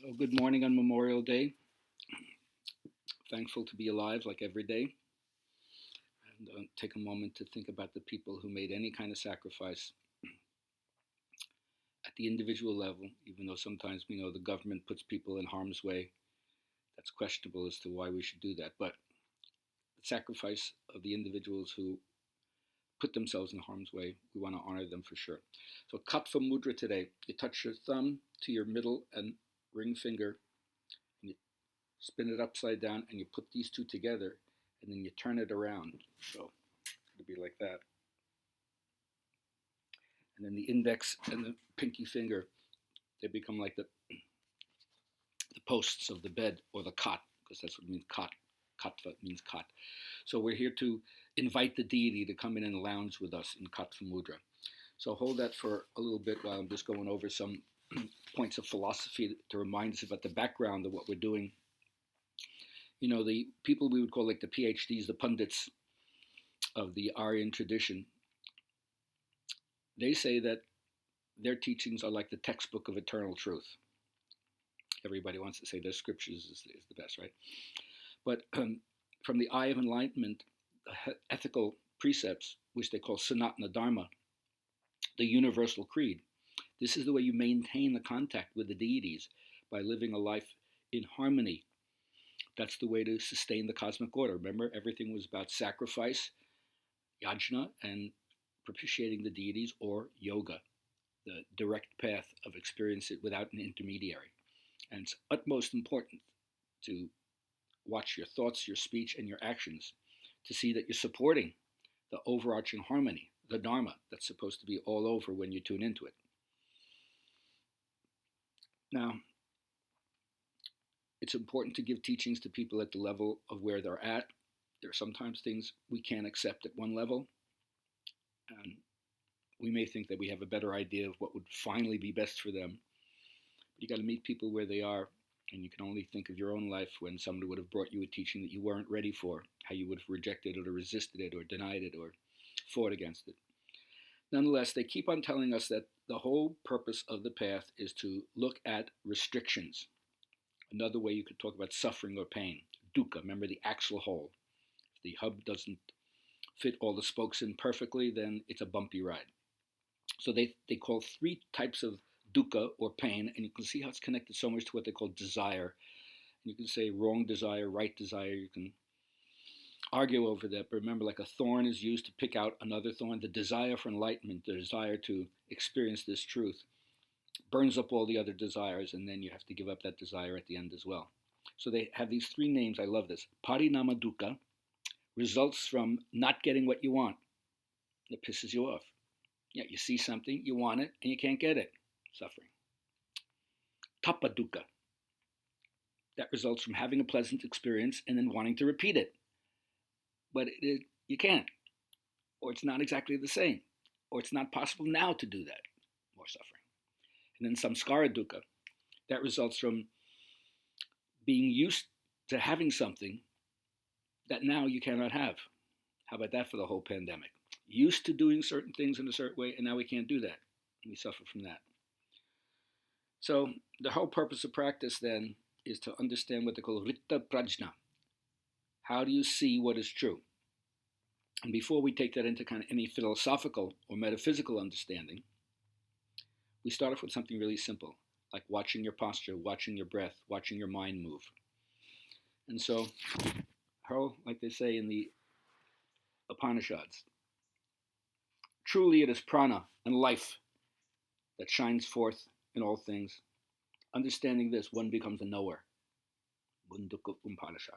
Well, good morning on Memorial Day. Thankful to be alive like every day. And take a moment to think about the people who made any kind of sacrifice at the individual level, even though sometimes we know the government puts people in harm's way. That's questionable as to why we should do that. But the sacrifice of the individuals who put themselves in harm's way, we want to honor them for sure. So, Katva Mudra today, you touch your thumb to your middle and ring finger, and you spin it upside down, and you put these two together, and then you turn it around. So it'll be like that. And then the index and the pinky finger, they become like the posts of the bed or the cot, because that's what it means, cot. Katva means cot. So we're here to invite the deity to come in and lounge with us in Katva Mudra. So hold that for a little bit while I'm just going over some points of philosophy to remind us about the background of what we're doing. You know, the people we would call like the PhDs, the pundits of the Aryan tradition, they say that their teachings are like the textbook of eternal truth. Everybody wants to say their scriptures is the best, right? But from the eye of enlightenment, the ethical precepts, which they call Sanatana Dharma, the universal creed, this is the way you maintain the contact with the deities, by living a life in harmony. That's the way to sustain the cosmic order. Remember, everything was about sacrifice, yajna, and propitiating the deities, or yoga, the direct path of experience it without an intermediary. And it's utmost important to watch your thoughts, your speech, and your actions to see that you're supporting the overarching harmony, the Dharma, that's supposed to be all over when you tune into it. Now, it's important to give teachings to people at the level of where they're at. There are sometimes things we can't accept at one level, and we may think that we have a better idea of what would finally be best for them. But you got to meet people where they are, and you can only think of your own life when somebody would have brought you a teaching that you weren't ready for, how you would have rejected it or resisted it or denied it or fought against it. Nonetheless, they keep on telling us that the whole purpose of the path is to look at restrictions. Another way you could talk about suffering or pain, dukkha, remember the axle hole. If the hub doesn't fit all the spokes in perfectly, then it's a bumpy ride. So they call three types of dukkha or pain, and you can see how it's connected so much to what they call desire. You can say wrong desire, right desire. You can argue over that, but remember, like a thorn is used to pick out another thorn. The desire for enlightenment, the desire to experience this truth, burns up all the other desires, and then you have to give up that desire at the end as well. So they have these three names. I love this. Parinama dukkha results from not getting what you want. It pisses you off. Yeah, you see something, you want it, and you can't get it. Suffering. Tapa dukkha. That results from having a pleasant experience and then wanting to repeat it. But you can't. Or it's not exactly the same. Or it's not possible now to do that. More suffering. And then samskara dukkha. That results from being used to having something that now you cannot have. How about that for the whole pandemic? Used to doing certain things in a certain way, and now we can't do that. We suffer from that. So the whole purpose of practice then is to understand what they call Ritta Prajna. How do you see what is true? And before we take that into kind of any philosophical or metaphysical understanding, we start off with something really simple, like watching your posture, watching your breath, watching your mind move. And so, like they say in the Upanishads, truly it is prana and life that shines forth in all things. Understanding this, one becomes a knower. Bunduka Upanishad.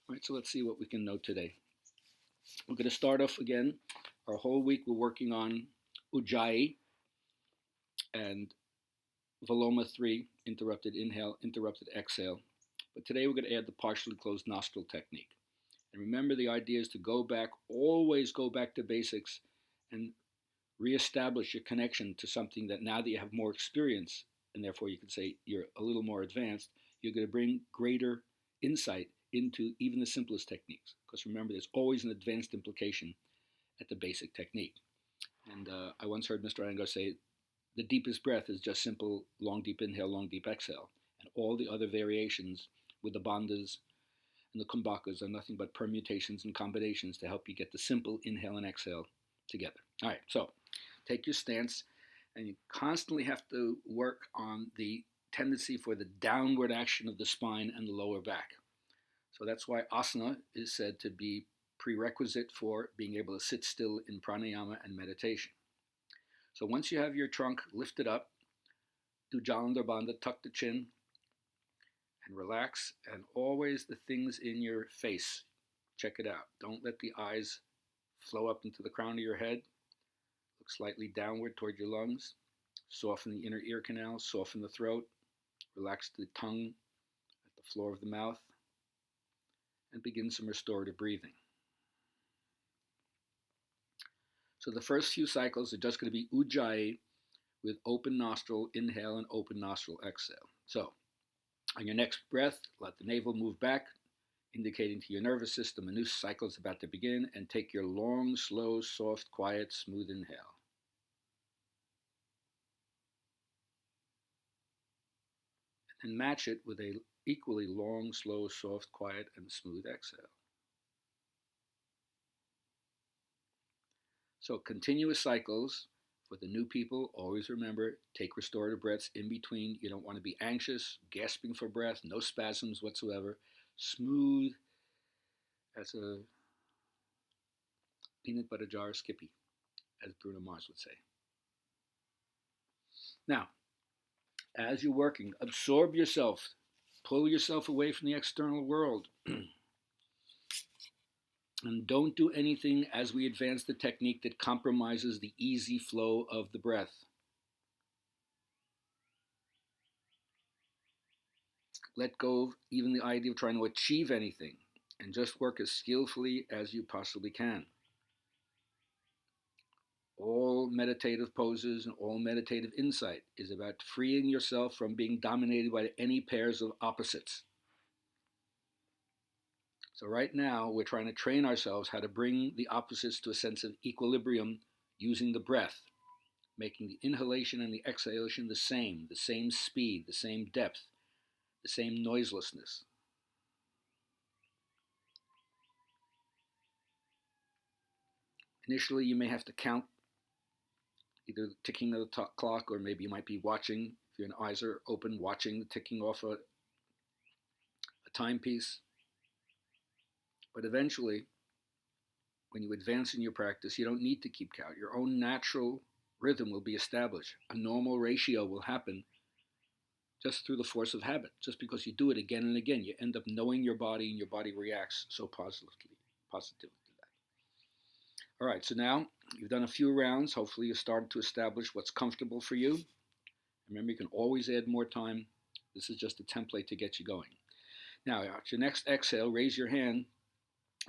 All right, so let's see what we can know today. We're going to start off again. Our whole week we're working on Ujjayi and Viloma 3, interrupted inhale, interrupted exhale. But today we're going to add the partially closed nostril technique. And remember, the idea is to go back, always go back to basics and reestablish your connection to something that now that you have more experience, and therefore you can say you're a little more advanced, you're going to bring greater insight into even the simplest techniques. Because remember, there's always an advanced implication at the basic technique. And I once heard Mr. Iyengar say, the deepest breath is just simple, long, deep inhale, long, deep exhale. all the other variations with the bandhas and the kumbhakas are nothing but permutations and combinations to help you get the simple inhale and exhale together. All right, so take your stance, and you constantly have to work on the tendency for the downward action of the spine and the lower back. So that's why asana is said to be prerequisite for being able to sit still in pranayama and meditation. So once you have your trunk lifted up, do Jalandhar Bandha, tuck the chin, and relax, and always the things in your face. Check it out. Don't let the eyes flow up into the crown of your head. Look slightly downward toward your lungs. Soften the inner ear canal, soften the throat, relax the tongue at the floor of the mouth, and begin some restorative breathing. So the first few cycles are just going to be Ujjayi with open nostril inhale and open nostril exhale. So on your next breath, let the navel move back, indicating to your nervous system a new cycle is about to begin, and take your long, slow, soft, quiet, smooth inhale. And match it with a equally long, slow, soft, quiet, and smooth exhale. So continuous cycles. For the new people, always remember, take restorative breaths in between. You don't want to be anxious, gasping for breath, no spasms whatsoever. Smooth as a peanut butter jar Skippy, as Bruno Mars would say. Now, as you're working, absorb yourself. Pull yourself away from the external world. And don't do anything as we advance the technique that compromises the easy flow of the breath. Let go of even the idea of trying to achieve anything, and just work as skillfully as you possibly can. All meditative poses and all meditative insight is about freeing yourself from being dominated by any pairs of opposites. So right now, we're trying to train ourselves how to bring the opposites to a sense of equilibrium using the breath, making the inhalation and the exhalation the same speed, the same depth, the same noiselessness. Initially, you may have to count either the ticking of the clock, or maybe you might be watching, if your eyes are open, watching the ticking off a timepiece. But eventually, when you advance in your practice, you don't need to keep count. Your own natural rhythm will be established. A normal ratio will happen just through the force of habit. Just because you do it again and again, you end up knowing your body, and your body reacts so positively to that. All right, so now you've done a few rounds. Hopefully you started to establish what's comfortable for you. Remember, you can always add more time. This is just a template to get you going. Now, at your next exhale, raise your hand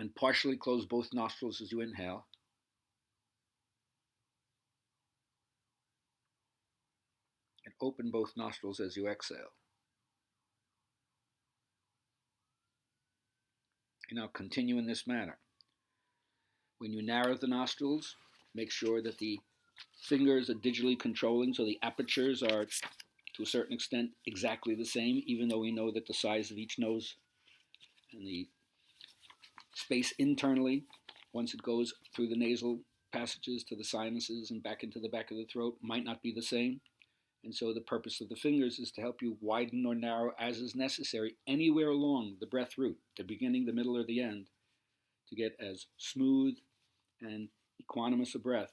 and partially close both nostrils as you inhale. And open both nostrils as you exhale. And now continue in this manner. When you narrow the nostrils, make sure that the fingers are digitally controlling, so the apertures are, to a certain extent, exactly the same, even though we know that the size of each nose and the space internally, once it goes through the nasal passages to the sinuses and back into the back of the throat, might not be the same. And so the purpose of the fingers is to help you widen or narrow as is necessary anywhere along the breath route, the beginning, the middle, or the end, to get as smooth and equanimous a breath.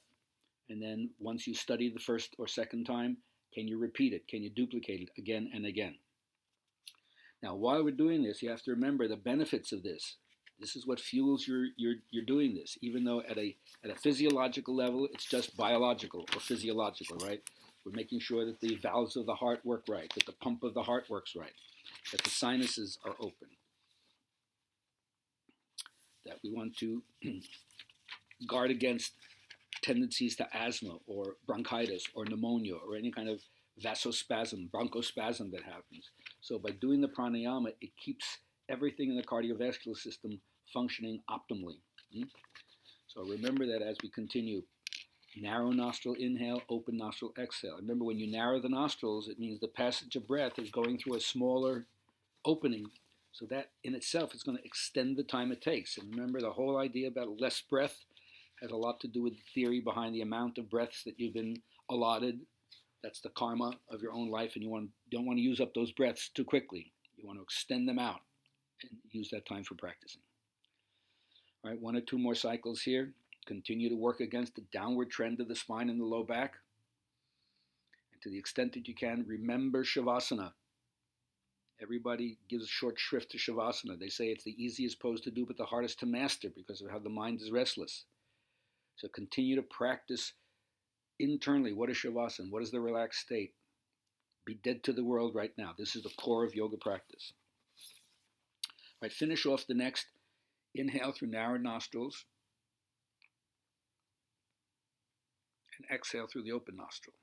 And then once you study the first or second time, can you repeat it? Can you duplicate it again and again? Now, while we're doing this, you have to remember the benefits of this. This is what fuels your doing this, even though at a physiological level, it's just biological or physiological, right? We're making sure that the valves of the heart work right, that the pump of the heart works right, that the sinuses are open, that we want to guard against tendencies to asthma or bronchitis or pneumonia or any kind of vasospasm, bronchospasm that happens. So by doing the pranayama, it keeps everything in the cardiovascular system functioning optimally. So remember that as we continue. Narrow nostril inhale, open nostril exhale. Remember, when you narrow the nostrils, it means the passage of breath is going through a smaller opening. So that in itself is going to extend the time it takes. And remember, the whole idea about less breath has a lot to do with the theory behind the amount of breaths that you've been allotted. That's the karma of your own life, and you don't want to use up those breaths too quickly. You want to extend them out and use that time for practicing. All right, 1 or 2 more cycles here. Continue to work against the downward trend of the spine and the low back. And to the extent that you can, remember Shavasana. Everybody gives short shrift to Shavasana. They say it's the easiest pose to do, but the hardest to master because of how the mind is restless. So continue to practice internally. What is Shavasana? What is the relaxed state? Be dead to the world right now. This is the core of yoga practice. All right, finish off the next. Inhale through narrowed nostrils. And exhale through the open nostril.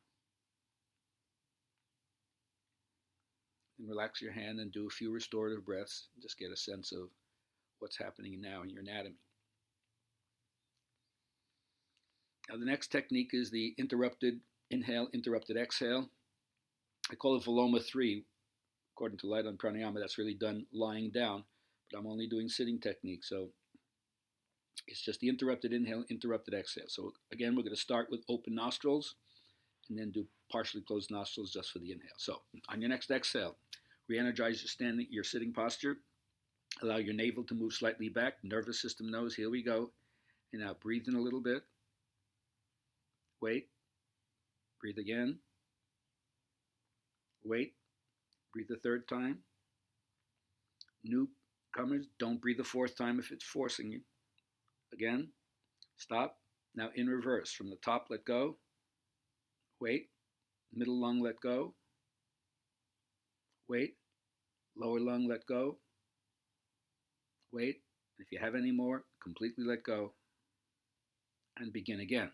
And relax your hand and do a few restorative breaths. Just get a sense of what's happening now in your anatomy. Now the next technique is the interrupted inhale, interrupted exhale. I call it Viloma 3. According to Light on Pranayama, that's really done lying down, but I'm only doing sitting technique. So it's just the interrupted inhale, interrupted exhale. So again, we're going to start with open nostrils and then do partially closed nostrils just for the inhale. So on your next exhale, re-energize your sitting posture. Allow your navel to move slightly back. Nervous system knows, here we go. And now breathe in a little bit. Wait. Breathe again. Wait. Breathe a third time. Newcomers, don't breathe a fourth time if it's forcing you. Again. Stop. Now in reverse. From the top, let go. Wait. Middle lung, let go. Wait. Lower lung, let go. Wait. If you have any more, completely let go. And begin again.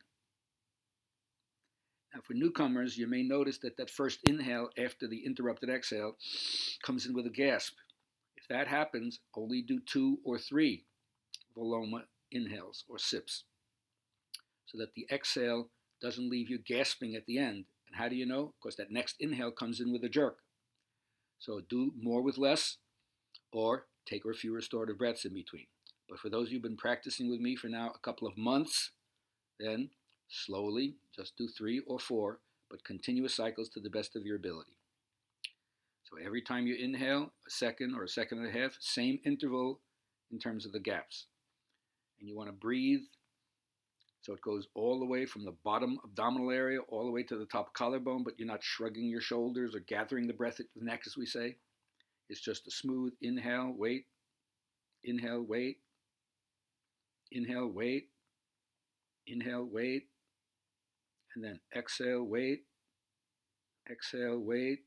Now for newcomers, you may notice that that first inhale after the interrupted exhale comes in with a gasp. If that happens, only do 2 or 3 Viloma inhales or sips so that the exhale doesn't leave you gasping at the end. And how do you know? Because that next inhale comes in with a jerk. So do more with less or take a few restorative breaths in between. But for those who've been practicing with me for now a couple of months, then slowly, just do 3 or 4, but continuous cycles to the best of your ability. So every time you inhale, a second or a second and a half, same interval in terms of the gaps. And you want to breathe so it goes all the way from the bottom abdominal area all the way to the top collarbone, but you're not shrugging your shoulders or gathering the breath at the neck, as we say. It's just a smooth inhale, wait, inhale, wait, inhale, wait, inhale, wait, and then exhale, wait, exhale, wait,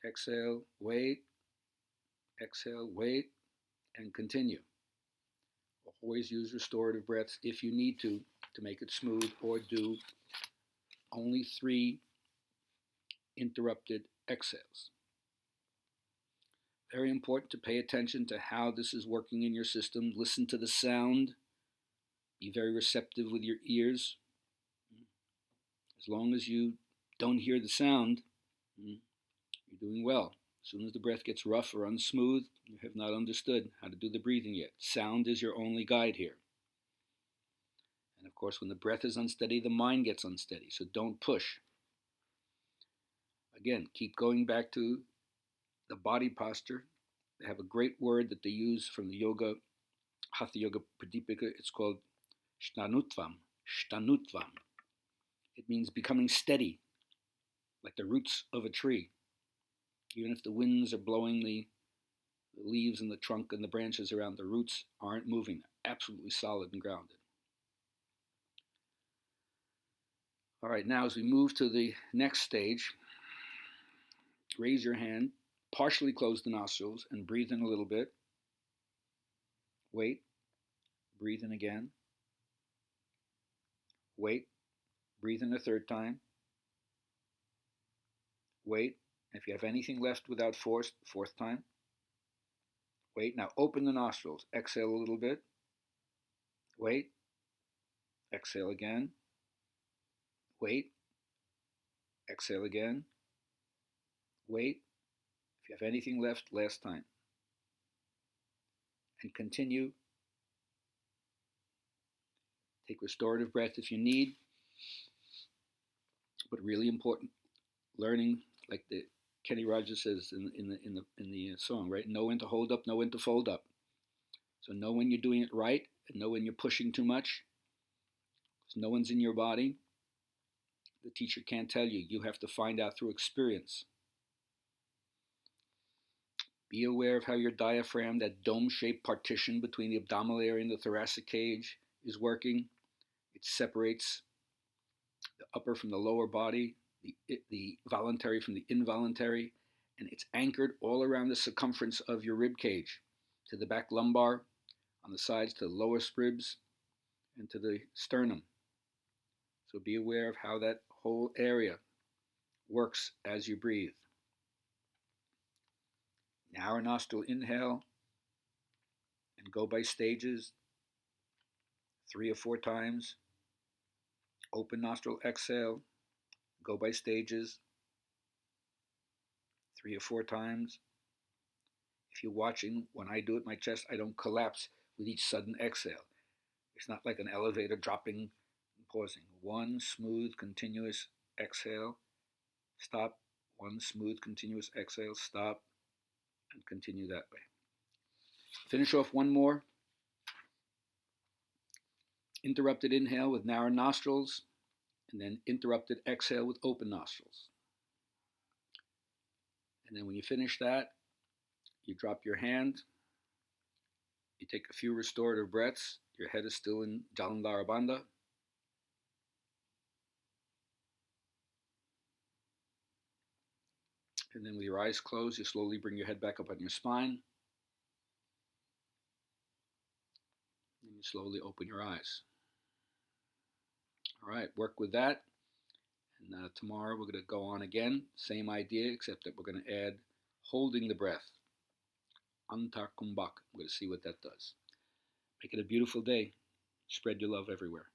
exhale, wait, exhale, wait, and continue. Always use restorative breaths if you need to make it smooth, or do only 3 interrupted exhales. Very important to pay attention to how this is working in your system. Listen to the sound. Be very receptive with your ears. As long as you don't hear the sound, you're doing well. As soon as the breath gets rough or unsmooth, you have not understood how to do the breathing yet. Sound is your only guide here. And of course, when the breath is unsteady, the mind gets unsteady. So don't push. Again, keep going back to the body posture. They have a great word that they use from the yoga, Hatha Yoga Pradipika. It's called Shtanutvam. Shtanutvam. It means becoming steady, like the roots of a tree. Even if the winds are blowing the leaves and the trunk and the branches around, the roots aren't moving. They're absolutely solid and grounded. All right, now as we move to the next stage, raise your hand, partially close the nostrils, and breathe in a little bit. Wait, breathe in again. Wait, breathe in a third time. Wait, if you have anything left without force, 4th time. Wait, now open the nostrils. Exhale a little bit. Wait, exhale again. Wait. Exhale again. Wait. If you have anything left, last time. And continue. Take restorative breath if you need. But really important, learning, like the Kenny Rogers says in the song, right? Know when to hold up, know when to fold up. So know when you're doing it right, and know when you're pushing too much. Because no one's in your body. The teacher can't tell you. You have to find out through experience. Be aware of how your diaphragm, that dome-shaped partition between the abdominal area and the thoracic cage, is working. It separates the upper from the lower body, the voluntary from the involuntary, and it's anchored all around the circumference of your rib cage, to the back lumbar, on the sides to the lowest ribs, and to the sternum. So be aware of how that whole area works as you breathe. Narrow nostril inhale and go by stages 3 or 4 times. Open nostril exhale, go by stages 3 or 4 times. If you're watching, when I do it in my chest, I don't collapse with each sudden exhale. It's not like an elevator dropping and pausing. One smooth, continuous exhale, stop. One smooth, continuous exhale, stop, and continue that way. Finish off one more. Interrupted inhale with narrow nostrils, and then interrupted exhale with open nostrils. And then when you finish that, you drop your hand, you take a few restorative breaths, your head is still in Jalandhara Bandha. And then with your eyes closed, you slowly bring your head back up on your spine. And you slowly open your eyes. All right, work with that. And tomorrow we're going to go on again. Same idea, except that we're going to add holding the breath. Antar Kumbhak. I'm going to see what that does. Make it a beautiful day. Spread your love everywhere.